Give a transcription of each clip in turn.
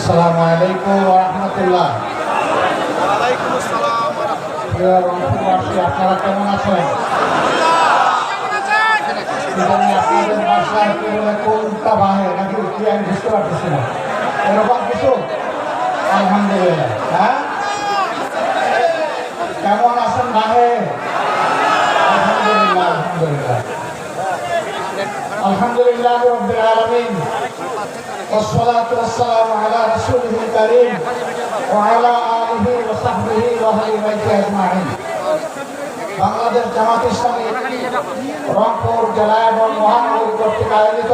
আসসালামু আলাইকুম ওয়া রাহমাতুল্লাহ। ওয়ালাইকুম আসসালাম ওয়া রাহমাতুল্লাহ। প্রিয় রংপুরবাসী, আপনারা কেমন আছেন? আপনাদের বাসায় কোনটা বাহে নাকি কি আমি বুঝতে পারতেছি না, এরকম কিছু? আলহামদুলিল্লাহ। হ্যাঁ, কেমন আছেন বাহে? আলহামদুলিল্লাহ আলহামদুলিল্লাহ আলহামদুলিল্লাহ রাব্বিল আলামিন। والصلاة والسلام على رسوله الكريم وعلى آله وصحبه وأهل بيته أجمعين। বাংলাদেশ জামাত ইসলামী রংপুর জেলা এবং মহানগরী কর্তৃক আয়োজিত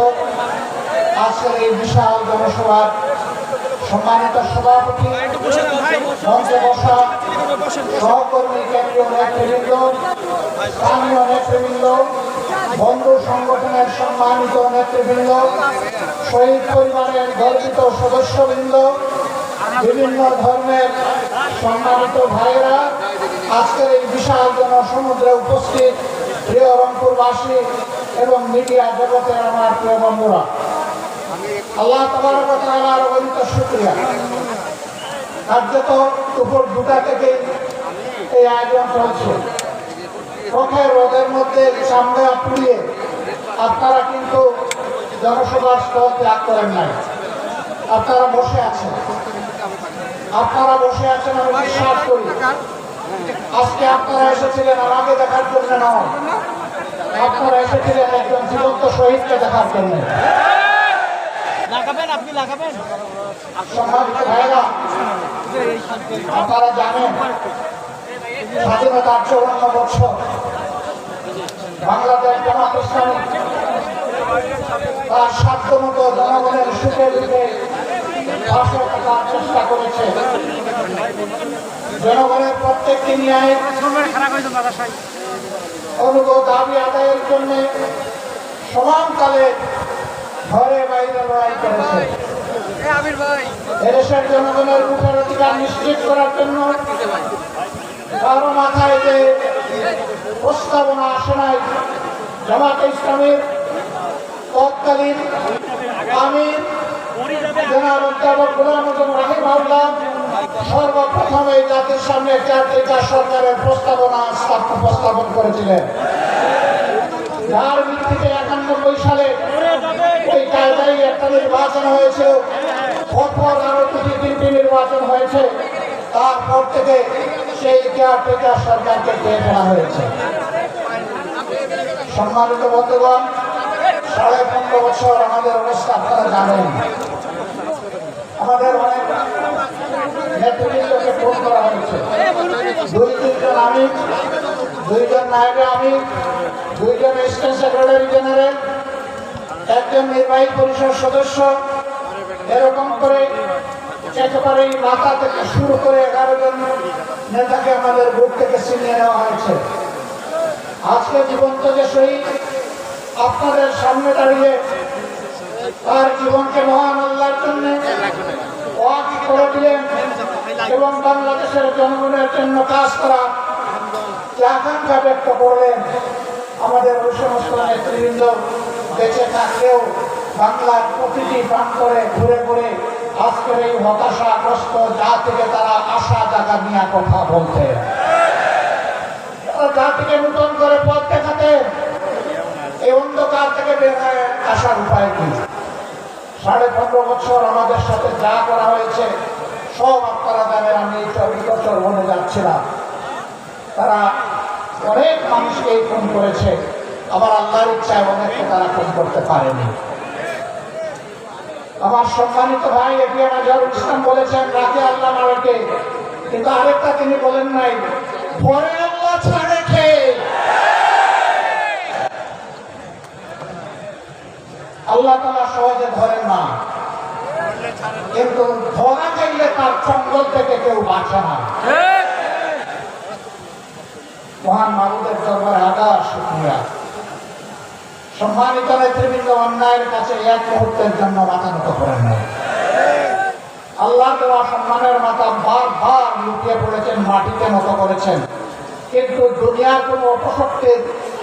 আজকের এই বিশাল জনসভার সম্মানিত সভাপতি, মঞ্চে বসা সহকর্মী, কেন্দ্রীয় নেতৃবৃন্দ, স্থানীয় নেতৃবৃন্দ, বন্ধু সংগঠনের সম্মানিত নেতৃবৃন্দ, শহীদ পরিবারের গর্বিত সদস্যবৃন্দ, বিভিন্ন ধর্মের সম্মানিত ভাইয়েরা, আজকের এই বিশাল জনসমুদ্রে উপস্থিত প্রিয় রংপুরবাসী এবং মিডিয়া জগতের আমার প্রিয় বন্ধুরা, আল্লাহ তাবারক ওয়া তাআলার অগণিত শুকরিয়া। কার্যত দুপুর 2টা থেকে এই আয়োজন চলছে। প্রখর রোদের মধ্যে সামনে পুড়িয়ে আপনারা কিন্তু জনসভার স্থল ত্যাগ করেন নাই, আপনারা বসে আছেন। আমি বিশ্বাস করি আজকে আপনারা এসেছিলেন আমাকে দেখার জন্য নয়, আপনারা এসেছিলেন একজন জীবন্ত শহীদকে দেখার জন্য। সম্মানিত ভাইরা, আপনারা জানেন স্বাধীনতার 54 বছর বাংলাদেশ জামাত ইসলামী তার সাধ্যমতো জনগণের সুখে দুঃখে পাশে থাকার চেষ্টা করেছে। জনগণের প্রত্যেকটি ন্যায় অনুগত দাবি আদায়ের জন্য সমানকালে ঘরে বাইরে লড়াই করেছে। এদেশের জনগণের মুখের অধিকার নিশ্চিত করার জন্য কারো মাথায় যে প্রস্তাবনা আসে নাই, জামাতে ইসলামীর তৎকালীন আমির জনাব অধ্যাপক গোলাম আজম রাহিমাহুল্লাহ সর্বপ্রথম এই জাতির সামনে জাতীয় সরকারের প্রস্তাবনা উপস্থাপন করেছিলেন, যার ভিত্তিতে 91 সালে ওই কায়দায় একটা নির্বাচন হয়েছিল। পরপর আরো 2-3টি নির্বাচন হয়েছে। তারপর থেকে সেই কেয়ারটেকার সরকারকে দিয়ে ফেলা হয়েছে। সম্মানিত বন্ধুগণ, 15.5 বছর আমাদের অবস্থা আপনারা জানেন। আমাদের অনেক নেতৃবৃন্দকে ফোন করা হয়েছে। 2-3 আমির, 2 নায়েবে আমির, 2 স্টেট সেক্রেটারি জেনারেল, 1 নির্বাহী পরিষদ সদস্য, এরকম করে একেবারে মাথা থেকে শুরু করে 11 জন নেতাকে আমাদের বুক থেকে ছিনিয়ে নেওয়া হয়েছে। আজকে জীবন্ত যে শহীদ আপনাদের সামনে দাঁড়িয়ে তার জীবনকে মহান আল্লাহর জন্য ওয়াকফ করে দিলেন এবং বাংলাদেশের জনগণের জন্য কাজ করা আকাঙ্ক্ষা ব্যক্ত করলেন। আমাদের ওই সমস্ত নেতৃবৃন্দ বেঁচে থাকলেও বাংলার প্রতিটি প্রান্তরে ঘুরে ঘুরে আজকের এই হতাশাগ্রস্ত জাতিকে তারা আশা জায়গা নিয়ে কথা বলতে, জাতিকে নতুন করে পথ দেখাতে, এই অন্ধকার থেকে বের হয়ে আসার উপায় কি? 15.5 বছর আমাদের সাথে যা করা হয়েছে সব আপনারা জানেন। আমি 24 বছর বলে যাচ্ছিলাম, তারা অনেক মানুষকে খুন করেছে, আবার আল্লাহর ইচ্ছায় অনেককে তারা খুন করতে পারেনি। আমার সম্মানিত ভাই এপিএম আজহারুল ইসলাম বলেছেন রাতে আল্লাহ মারেকে, কিন্তু আরেকটা তিনি বলেন নাই, পরে আল্লাহ ছাড়ে কে? আল্লাহ তাআলা সহজে ধরেন না, কিন্তু ধরা চাইলে তার চঙ্গল থেকে কেউ বাঁচে না। মহান মাবুদের দরবারে হাজার শুকরিয়া। সম্মানিত নেতৃবৃন্দ অন্যায়ের কাছে এক মুহূর্তের জন্য মাথা নত করেন না। আল্লাহ দেওয়া সম্মানের মাথা বারবার লুকিয়ে পড়েছেন, মাটিতে নত করেছেন, কিন্তু দুনিয়ার কোনো অপশক্তির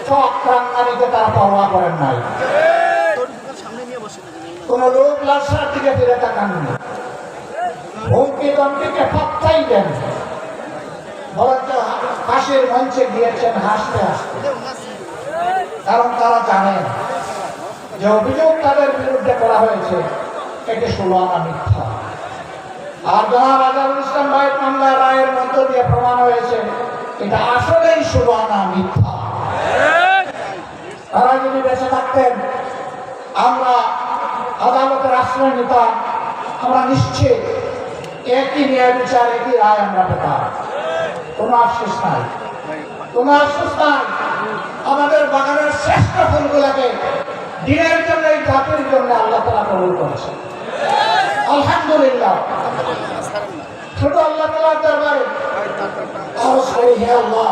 চক্রাঙ্গানিকে তারা পরোয়া করেন নাই। কোন লোক লাশার দিকে ফিরে তাকাননি। হুমকি দমকিকে পাত্তাই দেন, বরঞ্চ হাসির মঞ্চে গিয়েছেন হাসতে হাসতে। কারণ তারা জানেন যে অভিযোগ তাদের বিরুদ্ধে করা হয়েছে এটি 16 আনা মিথ্যা। আর জনাব আজহারুল ইসলাম ভাইয়ের মামলা রায়ের মধ্য দিয়ে প্রমাণ হয়েছে এটা আসলেই 16 আনা মিথ্যা। তারা যদি বেঁচে থাকতেন, আমরা আদালতের আশ্রয় নিতাম, আমরা নিশ্চিত একই ন্যায় বিচার, একই রায় আমরা পেতাম। কোনো আফসোস নাই, কোনো আফসোস নাই। আমাদের বাগানের শ্রেষ্ঠ ফুলগুলোকে দিনের জন্য, এই জাতির জন্য আল্লাহ তাআলা কবুল করেছেন। আলহামদুলিল্লাহ। ছোট আল্লাহ তাআলার দরবারে আরজ করি, হে আল্লাহ,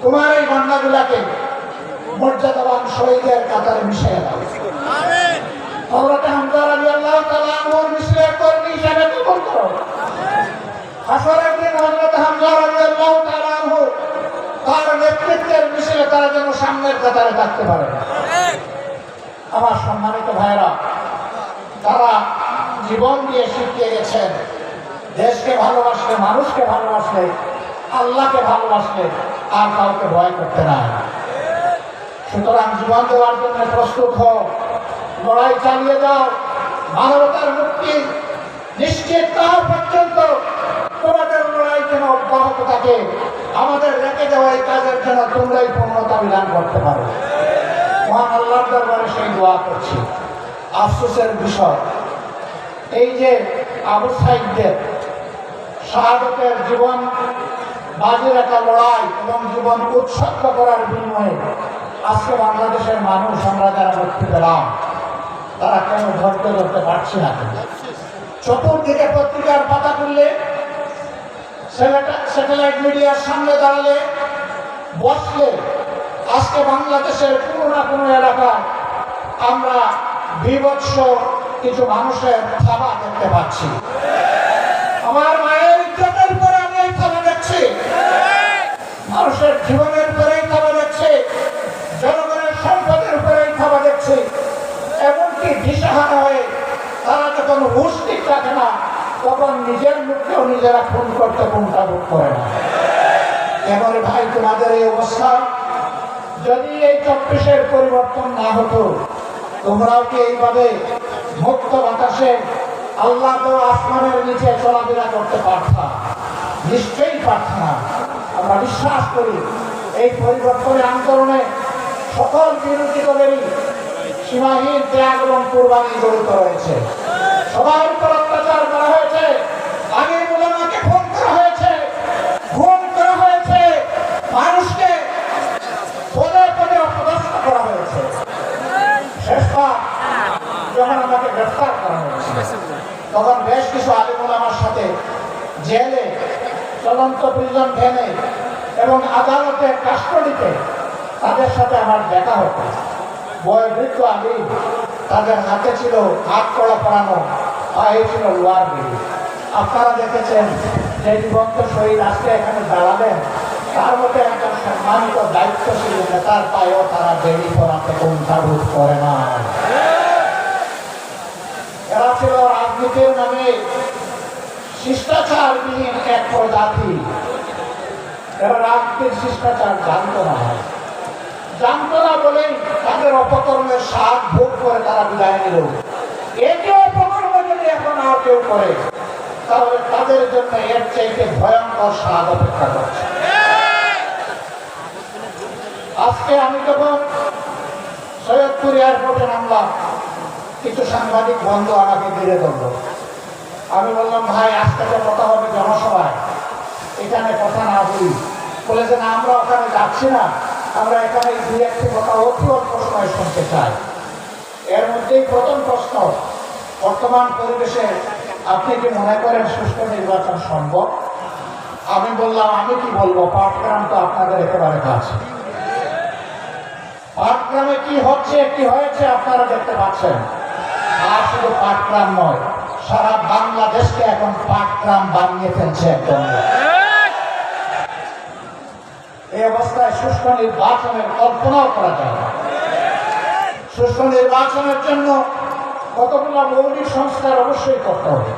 তোমার এই বান্দাগুলাকে মর্যাদাবান শহীদের কাতারে মিশিয়ে দাও। হযরত হামজা রাদিয়াল্লাহু তাআলা আনহুর মিশরের কর্মী হিসেবে কবুল করো। হাসরের দিন হযরত হামজা রাদিয়াল্লাহু তাআলা আনহু তার নেতৃত্বের মিশরে তারা যেন সামনের কাতারে থাকতে পারে। আমার সম্মানিত ভাইরা, তারা জীবন দিয়ে শিখিয়ে গেছেন দেশকে ভালোবাসলে, মানুষকে ভালোবাসলে, আল্লাহকে ভালোবাসলে আর কাউকে ভয় করতে নাই। সুতরাং জীবন দেওয়ার জন্য প্রস্তুত হও, লড়াই চালিয়ে যাও। মানবতার মুক্তি নিশ্চিত না হওয়া পর্যন্ত তোমাদের লড়াই যেন অব্যাহত থাকে। আমাদের রেখে যাওয়া এই কাজের জন্য তোমরাই পূর্ণতা বিধান করতে পারো। মহান আল্লাহর দরবারে সেই দোয়া করছি। আফসোসের বিষয় এই যে আবু সাঈদদের শাহাদাতের জীবন বাজি রাখা লড়াই এবং জীবন উৎসর্গ করার বিনিময়ে আজকে বাংলাদেশের মানুষ, আমরা যারা মুক্তি পেলাম, তারা কেন ধৈর্য ধরতে পারছি না। চতুর্দিকে পত্রিকার পাতা খুললে, স্যাটেলাইট মিডিয়ার সামনে দাঁড়ালে, বসলে, আজকে বাংলাদেশের কোনো না কোনো এলাকায় আমরা বিভৎস কিছু মানুষের থাবা দেখতে পাচ্ছি। আমার মায়ের ইজ্জতের উপরে আমি এই থাবা দেখছি, মানুষের জীবনের উপরেই থাবা দেখছি, জনগণের সম্পদের উপরেই থাবা দেখছি। এমনকি দিশাহারা হয়ে তারা যখন হুঁশ ঠিক রাখে না, তখন নিজের মুখকেও নিজেরা খুন করতে কুণ্ঠাবোধ করে না। এবারে ভাই, তোমাদের এই অবস্থা যদি এই 24-এর পরিবর্তন না হতো, তোমরাও কি এইভাবে মুক্ত বাতাসে আল্লাহ তো আসমানের নিচে চলাফেরা করতে পারতা? নিশ্চয়ই পারত না। আমরা বিশ্বাস করি এই পরিবর্তনের আন্দোলনে সকল বিরোধী দলেরই সীমাহীন ত্যাগ এবং কুরবানি জড়িত রয়েছে। সবার উপর অত্যাচার করা হয়েছে, আগে উলামাকে খুন করা হয়েছে, খুন করা হয়েছে, মানুষকে পদে পদে অপদস্থ করা হয়েছে। শেষবার যখন আমাকে গ্রেফতার করা হয়েছে, তখন বেশ কিছু আলিম উলামার সাথে জেলে, চলন্ত প্রিজন ভ্যানে এবং আদালতের কাস্টডিতে তাদের সাথে আমার দেখা হতো। বয়োবৃদ্ধ আলিম, তাদের হাতে ছিল হাত কড়া পরানো, পায়ে ছিল লোয়ার বিড়ি। আপনারা দেখেছেন যে জীবন্ত শহীদ আজকে এখানে দাঁড়ালেন, তার মধ্যে একজন সম্মানিত দায়িত্বশীল নেতার পায়েও তারা বেড়ি পরাতে কুণ্ঠাবোধ করে না। এরা ছিল রাজনীতির নামে শিষ্টাচারবিহীন এক প্রজাতি। এরা রাজনীতির শিষ্টাচার জানতো না, জানতো না বলেই তাদের অপকর্মের স্বাদ ভোগ করে তারা বিদায় নিল। একে অপকর্ম যদি এখন আর কেউ করে, তাহলে তাদের জন্য এর চাইতে ভয়ঙ্কর স্বাদ অপেক্ষা করছে। আজকে আমি যখন সৈয়দপুর এয়ারপোর্টে নামলাম, কিছু সাংবাদিক বন্ধু আমাকে ঘিরে ধরল। আমি বললাম, ভাই আজকে তো কথা হবে জনসভায়, এখানে কথা না বলি। বলে যে না, আমরা ওখানে যাচ্ছি না, আমরা এখানে দুই একটি কথা অতি অল্প সময় শুনতে চাই। এর মধ্যেই প্রথম প্রশ্ন, বর্তমান পরিবেশে আপনি কি মনে করেন সুষ্ঠু নির্বাচন সম্ভব? আমি বললাম, আমি কি বলবো, পাটগ্রাম তো আপনাদের একেবারে কাছে। পাটগ্রামে কি হচ্ছে, কি হয়েছে আপনারা দেখতে পাচ্ছেন। আর শুধু পাটগ্রাম নয়, সারা বাংলাদেশকে এখন পাটগ্রাম বানিয়ে ফেলছে একদম। এই অবস্থায় সুষ্ঠু নির্বাচনের কল্পনাও করা যায় না। সুষ্ঠু নির্বাচনের জন্য কতগুলো মৌলিক সংস্কার অবশ্যই করতে হবে।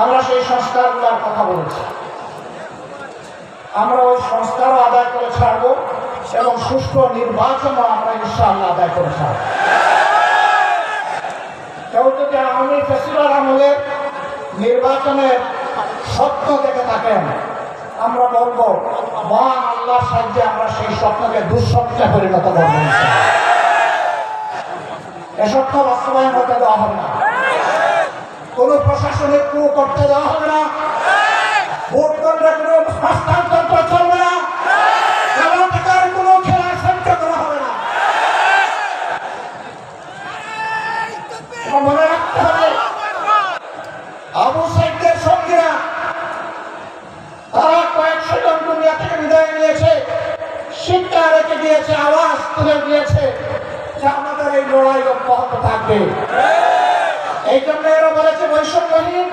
আমরা সেই সংস্কারগুলোর কথা বলেছি। আমরা ওই সংস্কারও আদায় করে ছাড়বো এবং সুষ্ঠু নির্বাচনও আমরা ইনশাআল্লাহ আদায় করে ছাড়ব। কেউ যদি আওয়ামী ফেসিবাল আমলের নির্বাচনের স্বপ্ন দেখে থাকেন, আমরা বলবো মহান আল্লাহর সাহায্যে আমরা সেই স্বপ্নকে দুঃস্বপ্নে পরিণত করব। এ স্বপ্ন বাস্তবায়ন হতে দেওয়া হবে না, কোন প্রশাসনিক ক্রু করতে দেওয়া হবে না, ভোট কেন্দ্রে কোনো হস্তান্তর চলবে না, এবং টাকার কোনো খেলা সহ্য করা হবে না। মনে রাখতে হবে আবু সাইদের সঙ্গীরা তারা কয়েকশো জন দুনিয়া থেকে বিদায় নিয়েছে, শিক্ষা রেখে দিয়েছে, আওয়াজ তুলে দিয়েছে যে আমাদের এই লড়াই অব্যাহত থাকবে। এই জন্য এরা বলেছে বৈষম্যহীন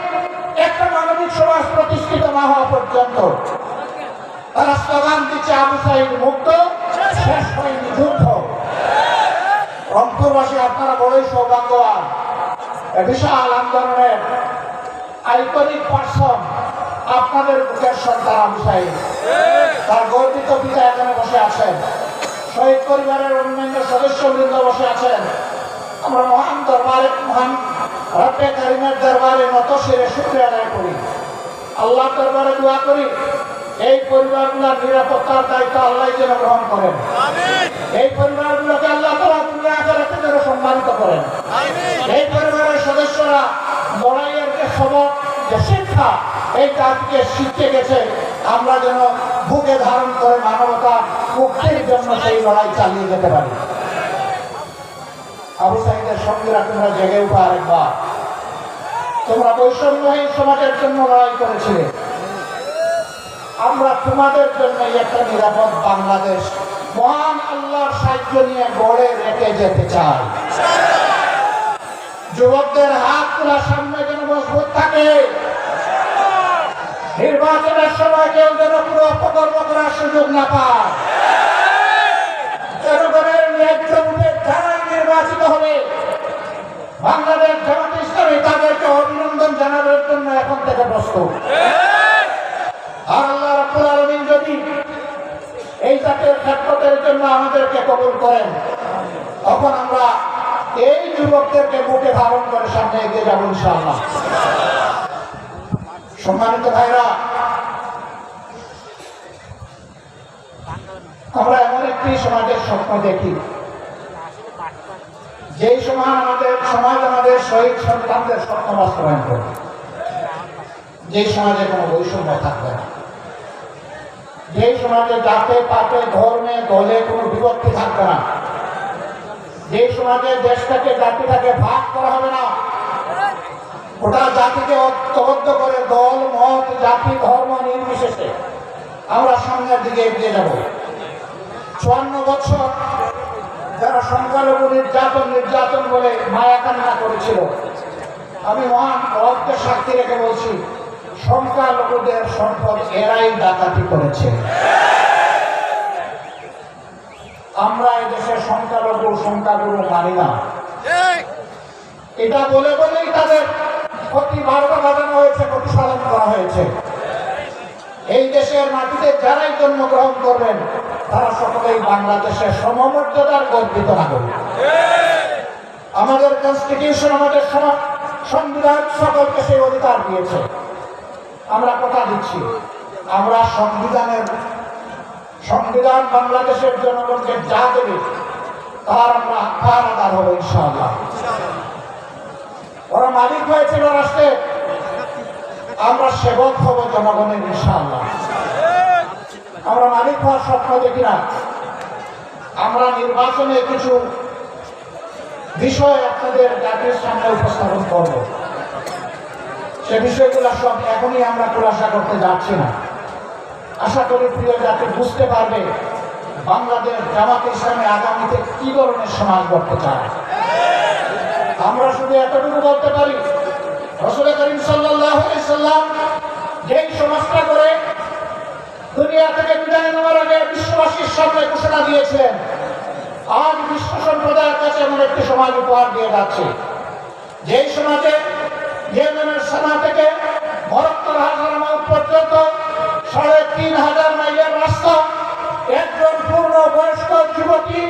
একটা মানবিক সমাজ প্রতিষ্ঠিত না হওয়া পর্যন্ত তারা স্লোগান দিচ্ছে আবু সাইদ মুক্ত, শেষ হয়নি যুদ্ধ। রংপুরবাসী আপনারা বড়ই সৌভাগ্যবান, বিশাল আন্দোলনের আইকনিক পার্সন আপনাদের বুকের সন্তান আবু সাইদ। তার গর্বিত পিতা এখানে বসে আছেন, শহীদ পরিবারের অন্যান্য সদস্যবৃন্দ বসে আছেন। আমরা মহান দরবারে, মহান রব্বে কারিমের দরবারে নত শিরে শুকরিয়া আদায় করি, আল্লাহর দরবারে দোয়া করি এই পরিবারগুলোর নিরাপত্তার দায়িত্ব আল্লাহ যেন গ্রহণ করেন। এই পরিবারগুলোকে আল্লাহ তাআলা দুনিয়া আখিরাতে যেন সম্মানিত করেন। এই পরিবারের সদস্যরা লড়াইয়ের যে সবক, যে শিক্ষা এই জাতিকে শিখতে গেছে, আমরা যেন বুকে ধারণ করে মানবতা মুক্তির জন্য সেই লড়াই চালিয়ে যেতে পারি। আবু সাইদের সঙ্গীরা তোমরা জেগে উঠো আরেকবার, তোমরা বৈষম্যহীন সমাজের জন্য লড়াই করেছিলে, আমরা তোমাদের জন্য একটা নিরাপদ বাংলাদেশ মহান আল্লাহর সাহায্য নিয়ে গড়ে রেখে যেতে চাই। যুবকদের হাত তোলা সামনে যেন মজবুত থাকে, নির্বাচনের সময় কেউ যেন পুরো অপকর্ম করার সুযোগ না পায়। জনগণের ন্যায্য ভোটে যারাই নির্বাচিত হবে বাংলাদেশ জামাত ইসলামী তাদেরকে অভিনন্দন জানানোর জন্য এখন থেকে প্রস্তুত। আর আল্লাহ রাব্বুল আলামিন যদি এই জাতীয় খেদমতের জন্য আমাদেরকে কবুল করেন, তখন আমরা এই যুবকদেরকে বুকে ধারণ করে সামনে এগিয়ে যাবো ইনশাআল্লাহ। সম্মানিত ভাইরা, আমরা এমন একটি সমাজের স্বপ্ন দেখি যেই সমাজ আমাদের শহীদ সন্তানদের স্বপ্ন বাস্তবায়ন করবে, যেই সমাজে কোনো বৈষম্য থাকবে না, যেই সমাজে জাতে পাতে ধর্মে দলে কোনো বিভক্তি থাকবে না, যেই সমাজে দেশটাকে জাতিটাকে ভাগ করা হবে না, গোটা জাতিকে ঐক্যবদ্ধ করে দল মত জাতি ধর্ম নির্বিশেষে আমরা সামনের দিকে এগিয়ে যাব। 54 বছর যারা সংখ্যালঘু নির্যাতন বলে মায়া কান্না করেছিল, আমি মহান রবকে সাক্ষী রেখে বলছি সংখ্যালঘুদের সম্পদ এরাই ডাকাতি করেছে। আমরা এই দেশের সংখ্যাগুরু মানি না, এটা বলে বলেই তাদের ক্ষতি বার্তা বাজানো হয়েছে, ক্ষতি সাধন করা হয়েছে। এই দেশের মাটিতে যারাই জন্মগ্রহণ করবেন তারা সকলেই বাংলাদেশের সমমর্যাদার গর্বিত নাগরিক। আমাদের কনস্টিটিউশন, আমাদের সংবিধান সকলকে সেই অধিকার দিয়েছে। আমরা কথা দিচ্ছি, আমরা সংবিধান বাংলাদেশের জনগণকে যা দেবে তার আমরা আদার হবো ইনশাআল্লাহ। ওরা মালিক হয়েছিল রাষ্ট্রে, আমরা সেবক হব জনগণের ইনশাআল্লাহ। আমরা মালিক হওয়ার স্বপ্ন দেখি না। আমরা নির্বাচনে কিছু বিষয় আপনাদের জাতির সামনে উপস্থাপন করব, সে বিষয়গুলো সব এখনই আমরা খুলাসা করতে যাচ্ছি না। আশা করি প্রিয় জাতি বুঝতে পারবে বাংলাদেশ জামাত ইসলামী আগামীতে কি ধরনের সমাজ গড়তে চায়। আমরা শুধু এতটুকু বলতে পারি, রাসূল করিম সাল্লাল্লাহু আলাইহি সাল্লাম যেই সমাজটা করে দুনিয়া থেকে বিদায় নেওয়ার আগে বিশ্ববাসীর সামনে ঘোষণা দিয়েছিলেন, আজ বিশ্ব সম্প্রদায়ের কাছে এমন একটি সমাজ উপহার দিয়ে যাচ্ছে যেই সমাজে ইয়েমেনের সানা থেকে মরক্কোর হাজারামাউত পর্যন্ত ৩,৫০০ মাইলের রাস্তা। একজন পূর্ণ বয়স্ক যুবতী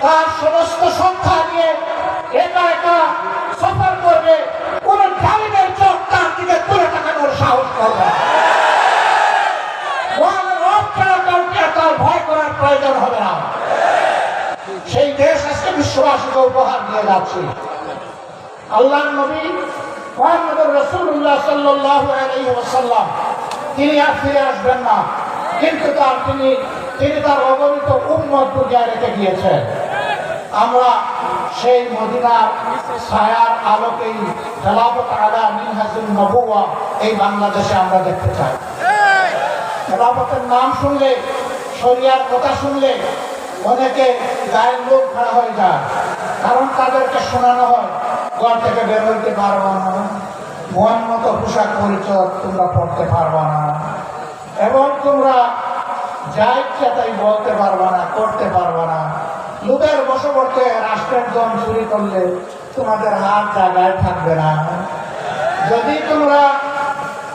তার সমস্ত সংখ্যা নিয়ে একা একা সফর করবে, কোন জালিমের চোখ তার দিকে তুলে তাকানোর সাহস করবে না। মহান রব ছাড়া কাউকে তার ভয় করার প্রয়োজন হবে না। সেই দেশ আজকে বিশ্ববাসীকে উপহার দিয়ে যাচ্ছে। আল্লাহর নবী মুহাম্মদুর রাসূলুল্লাহ সাল্লাল্লাহু আলাইহি ওয়াসাল্লাম তিনি আর ফিরে আসবেন না, কিন্তু তিনি তার অগণিত উম্মত বুঝিয়ে রেখে গিয়েছেন। আমরা সেই মদিনার ছায়ার আলোকেই খেলাফত আলা মিনহাজুন নবুওয়া এই বাংলাদেশে আমরা দেখতে চাই। খেলাফতের নাম শুনলে, শরিয়ার কথা শুনলে অনেকে গায়ের লোক খাড়া হয়ে যায়, কারণ তাদেরকে শোনানো হয় ঘর থেকে বের হইতে পারবো না, মন মতো পোশাক পরিচয় তোমরা পড়তে পারবা না, এবং তোমরা যা ইচ্ছা তাই বলতে পারবা না, করতে পারবা না। লুটের বশবর্তী রাষ্ট্রের জন চুরি করলে তোমাদের হাত জায়গায় থাকবে না। যদি তোমরা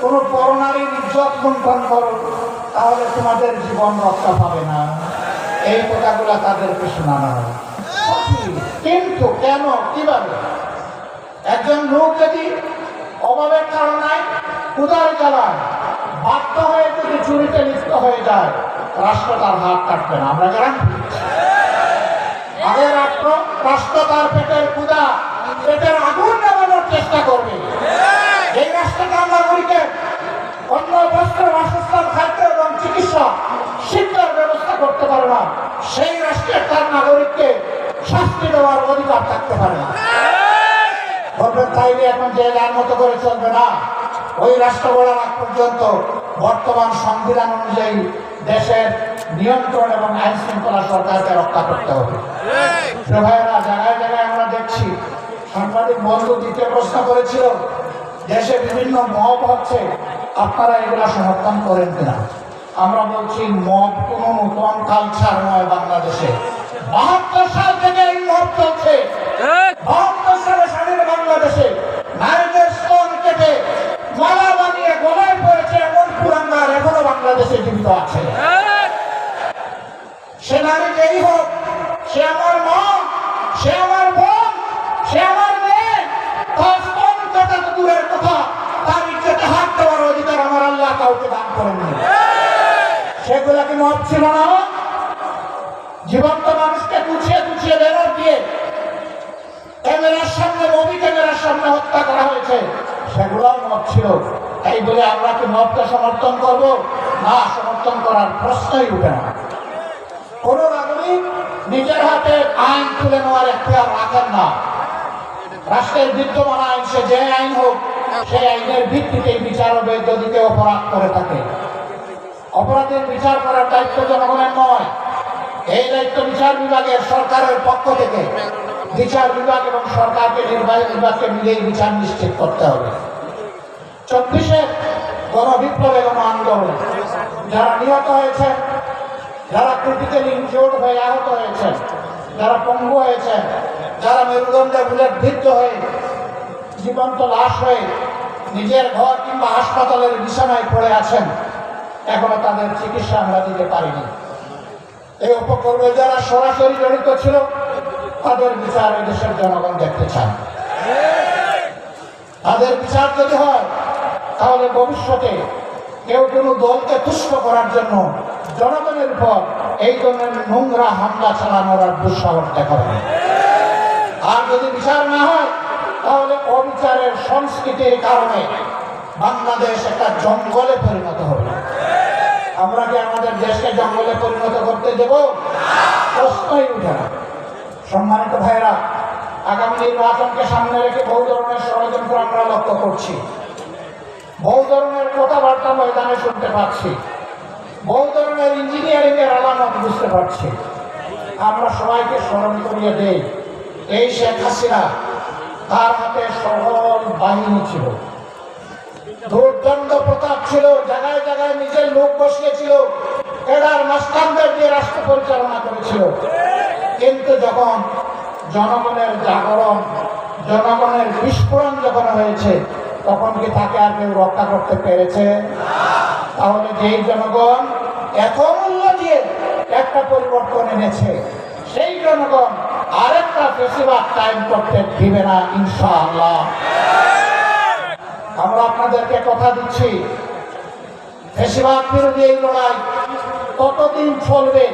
কোনো পরনারীর ইজ্জত লুণ্ঠন করো তাহলে তোমাদের জীবন রক্ষা পাবে না। এই কথাগুলো তাদেরকে শোনানো হয়। কিন্তু কেন, কিভাবে? একজন লোক যদি অভাবের কারণে উদার জ্বালায় বাধ্য হয়ে যদি চুরিতে লিপ্ত হয়ে যায়, রাষ্ট্র তার হাত কাটবে না, আমরা গ্যারান্টি দিচ্ছি। আগে রাষ্ট্র তার পেটের ক্ষুধা, পেটের আগুন নামানোর চেষ্টা করবে। এই রাষ্ট্রকে আমরা নাগরিকের অন্য বস্ত্র, বাসস্থান, খাদ্য এবং চিকিৎসা শিক্ষার ব্যবস্থা করতে পারে না, সেই রাষ্ট্রের তার নাগরিককে শাস্তি দেওয়ার অধিকার থাকতে পারে না। বলবেন তাইলে এখন যে যার মতো করে চলবে না। ওই রাষ্ট্র গড়ার আগ পর্যন্ত বর্তমান সংবিধান অনুযায়ী দেশের নিয়ন্ত্রণ এবং আইন শৃঙ্খলা সরকারকে রক্ষা করতে হবে। ভাইয়েরা, জায়গায় জায়গায় আমরা দেখছি, সাংবাদিক বন্ধু দ্বিতীয় প্রশ্ন করেছিল, দেশে বিভিন্ন মব হচ্ছে, আপনারা এগুলা সমর্থন করেন কিনা? আমরা বলছি মব কোনো নতুন কালচার নয় বাংলাদেশে। ৭২ সাল থেকে এই মব চলছে। ৭২ সালে স্বাধীন বাংলাদেশে নারীদের স্তন কেটে মালা বানিয়ে গলায় পড়েছে এমন কুলাঙ্গার এখনো বাংলাদেশে জীবিত আছে। সে নারী যেই হোক, সে আমার মা, সে আমার বোন, সে আমার মেয়ে, তার স্তন কাটা তো দূরের কথা, তার ইজ্জতে হাত দেওয়ার অধিকার আমার আল্লাহ কাউকে দান করেননি। সেগুলা কি মব ছিল না? জীবন্ত মানুষকে কুচিয়ে কুচিয়ে বেরোর দিয়ে ক্যামেরার সামনে, মুভি ক্যামেরার সামনে হত্যা করা হয়েছে, সেগুলোও মব ছিল। এই বলে আমরা কি মবকে সমর্থন করব? না, সমর্থন করার প্রশ্নই উঠে না। কোন নাগরিক নিজের হাতে আইন তুলে নেওয়ার এখতিয়ার রাখেন না। রাষ্ট্রের বিদ্যমান আইন, সে যে আইন হোক, সেই আইনের ভিত্তিতে বিচার হবে যদি কেউ অপরাধ করে থাকে। অপরাধের বিচার করার দায়িত্ব জনগণের নয়, এই দায়িত্ব বিচার বিভাগের, সরকারের পক্ষ থেকে বিচার বিভাগ এবং সরকারকে, নির্বাহী বিভাগকে মিলেই বিচার নিশ্চিত করতে হবে। ২৪-এ গণবিপ্লবে, গণ আন্দোলনে যারা নিহত হয়েছে, যারা ক্রিটিক্যালি ইনজিওর্ড হয়ে আহত হয়েছেন, যারা পঙ্গু হয়েছেন, যারা মেরুদণ্ডে বুলেট বিদ্ধ হয়ে জীবন্ত লাশ হয়ে নিজের ঘর কিংবা হাসপাতালের বিছানায় পড়ে আছেন, এখনো তাদের চিকিৎসা আমরা দিতে পারিনি। এই উপকরণে যারা সরাসরি জড়িত ছিল, তাদের বিচার এই দেশের জনগণ দেখতে চান। তাদের বিচার যদি হয়, তাহলে ভবিষ্যতে কেউ কোনো দলকে তুষ্ট করার জন্য জনগণের উপর এই ধরনের নোংরা হামলা চালানোর আর দুঃসাহস দেখাবে। আর যদি বিচার না হয়, তাহলে অবিচারের সংস্কৃতির কারণে বাংলাদেশ একটা জঙ্গলে পরিণত হবে। আমরা কি আমাদের দেশকে জঙ্গলে পরিণত করতে দেব? প্রশ্নই উঠে না। সম্মানিত ভাইরা, আগামী নির্বাচনকে সামনে রেখে বহু ধরনের ষড়যন্ত্র আমরা লক্ষ্য করছি, বহু ধরনের কথাবার্তা ময়দানে শুনতে পাচ্ছি, বহু ধরনের ইঞ্জিনিয়ারিং এর আলামত বুঝতে পারছি। আমরা সবাইকে স্মরণ করিয়ে দেই, এই শেখ হাসিনা, তার হাতে সবল বাহিনী ছিল, দুর্দণ্ড প্রতাপ ছিল, জায়গায় জায়গায় নিজের লোক বসিয়েছিল, এরার মাস্তানদের দিয়ে রাষ্ট্র পরিচালনা করেছিল। কিন্তু যখন জনগণের জাগরণ, জনগণের বিস্ফোরণ যখন হয়েছে, তখন কি তাকে আর কেউ রক্ষা করতে পেরেছে? তাহলে যেই জনগণ এত মূল্য দিয়ে একটা পরিবর্তন এনেছে, সেই জনগণ আরেকটা ফেসিবাদ কায়েম করতে দিবে না ইনশাআল্লাহ। আমরা আপনাদেরকে কথা দিচ্ছি, ফেসিবাদ বিরোধী এই লড়াই ততদিন চলবে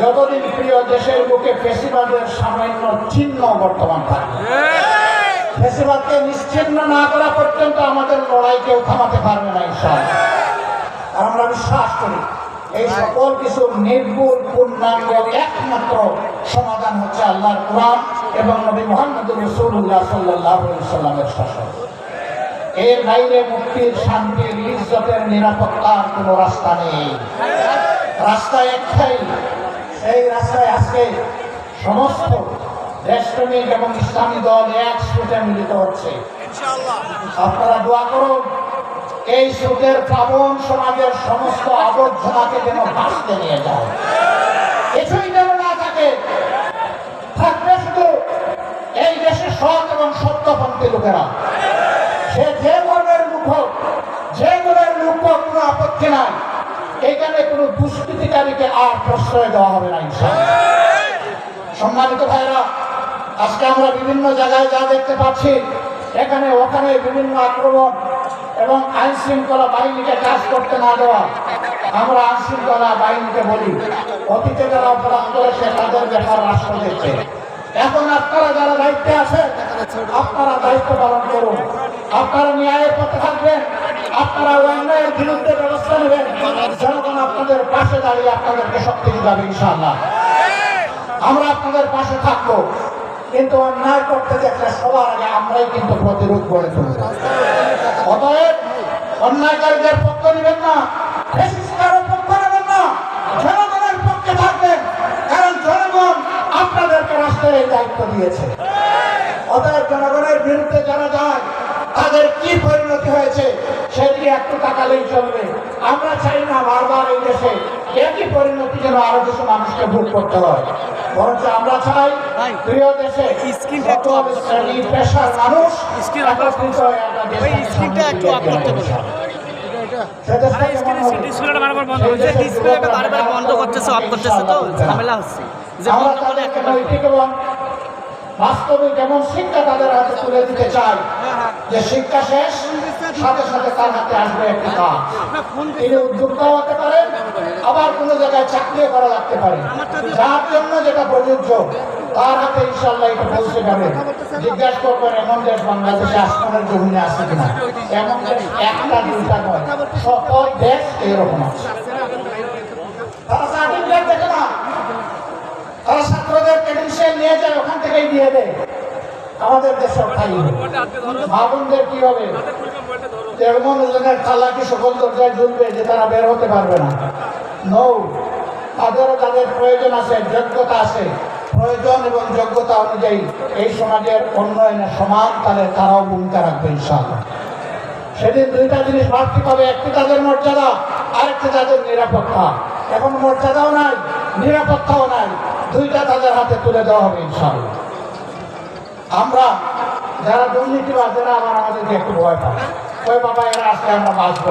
যতদিন প্রিয় দেশের বুকে ফেসিবাদের সামান্য চিহ্ন বর্তমান থাকবে। ফেসিবাদকে নিশ্চিহ্ন না করা পর্যন্ত আমাদের লড়াই কেউ থামাতে পারবে না ইনশাআল্লাহ। আর আমরা বিশ্বাস করি এই সকল কিছু নির্ভুল পূর্ণাঙ্গ একমাত্র সমাধান হচ্ছে আল্লাহর কোরআন এবং নবী মুহাম্মদ রাসূলুল্লাহ সাল্লাল্লাহু আলাইহি সাল্লামের শাসন। এর বাইরে মুক্তির, শান্তির, ইজ্জতের, নিরাপত্তার কোনো রাস্তা নেই। রাস্তা একটাই, সেই রাস্তায় আজকে সমস্ত দেশপ্রেমিক এবং ইসলামী দল এক সুতে মিলিত হচ্ছে। আপনারা দোয়া করুন এই সুদের প্লাবন সমাজের সমস্ত আবর্জনাকে যেন ভাসতে নিয়ে যায়, কিছুই যেন না থাকে। থাকবে শুধু এই দেশের সৎ এবং সত্যপন্থী লোকেরা। সে যে ধরনের লোক হোক, যে ধরনের লোক হোক, কোনো আপত্তি নাই। এখানে কোনো দুষ্কৃতিকারীকে আর প্রশ্রয় দেওয়া হবে না ইনশাআল্লাহ। সম্মানিত ভাইরা, আজকে আমরা বিভিন্ন জায়গায় যা দেখতে পাচ্ছি, এখানে ওখানে বিভিন্ন আক্রমণ এবং আইন শৃঙ্খলা বাহিনীকে কাজ করতে না দেওয়া। আমরা আইন শৃঙ্খলা বাহিনীকে বলি, অতীতে যারা অপরাধ করেছে তাদের ব্যাপার রাষ্ট্র দেখছে। এখন আপনারা যারা দায়িত্বে আছেন, আপনারা দায়িত্ব পালন করুন। আপনারা ন্যায়ের পথে থাকবেন, আপনারা অন্যায়ের বিরুদ্ধে ব্যবস্থা নেবেন। জনগণ আপনাদের পাশে দাঁড়িয়ে আপনাদেরকে শক্তি দিবে ইনশাআল্লাহ। আমরা আপনাদের পাশে থাকবো, কিন্তু অন্যায় করতে দেখলে সবার আগে আমরাই কিন্তু প্রতিরোধ গড়ে তুলব। অতএব অন্যায়কারীদের পক্ষ নেবেন না, ফ্যাসিস্টদের পক্ষ নেবেন না, জনগণের পক্ষে থাকবেন, কারণ জনগণ আপনাদেরকে রাষ্ট্রের এই দায়িত্ব দিয়েছে। অতএব জনগণের বিরুদ্ধে যারা যায় তাদের কি পরিণতি হয়েছে সেদিকে একটু তাকালেই চলবে। আমরা চাই না বারবার এই দেশে একই পরিণতি যেন আরো কিছু মানুষকে ভোগ করতে হয়, বরঞ্চ আমরা চাই প্রিয় দেশে সকল শ্রেণী পেশার মানুষ একত্রিত হয়ে একটা বাস্তবিক এমন শিক্ষা তাদের হাতে তুলে দিতে চাই যে শিক্ষা শেষ সাথে সাথে তার হাতে আসবে একটি কাজ। তিনি উদ্যোক্তা হতে পারেন, আবার কোনো জায়গায় চাকরিও করা লাগতে পারে। যার জন্য যেটা প্রযোজ্য তার হাতে ইনশাআল্লাহ এটা পৌঁছে যাবে। জিজ্ঞাসা করবেন এমন দেশ বাংলাদেশে আসমানের জমিনে আছে কিনা? এমন দেশ একটা দুইটা নয়, সকল দেশ এরকম আছে। তারা সার্টিফিকেট দেখে না, তারা ছাত্রদের ক্রেডেনশিয়াল নিয়ে যায়, ওখান থেকেই দিয়ে দেয়। আমাদের দেশের খালি মা বোনদের কি হবে? এমন ওজনের তালাকি সকল দরজায় ঝুলবে যে তারা বের হতে পারবে না। নৌ তাদেরও তাদের প্রয়োজন আছে, যোগ্যতা আছে। প্রয়োজন এবং যোগ্যতা অনুযায়ী এই সমাজের উন্নয়নে সমান তাদের তারাও ভূমিকা রাখবে ইনশাআল্লাহ। সেদিন দুইটা জিনিস বাড়তি পাবে, একটি তাদের মর্যাদা, আরেকটি তাদের নিরাপত্তা। এখন মর্যাদাও নাই, নিরাপত্তাও নাই, দুইটা তাদের হাতে তুলে দেওয়া হবে ইনশাআল্লাহ। আমরা যারা দুর্নীতিবাজ, যারা আমাদেরকে একটু ভয় পায়, ওই বাবা এরা আসলে আমরা বাঁচবো।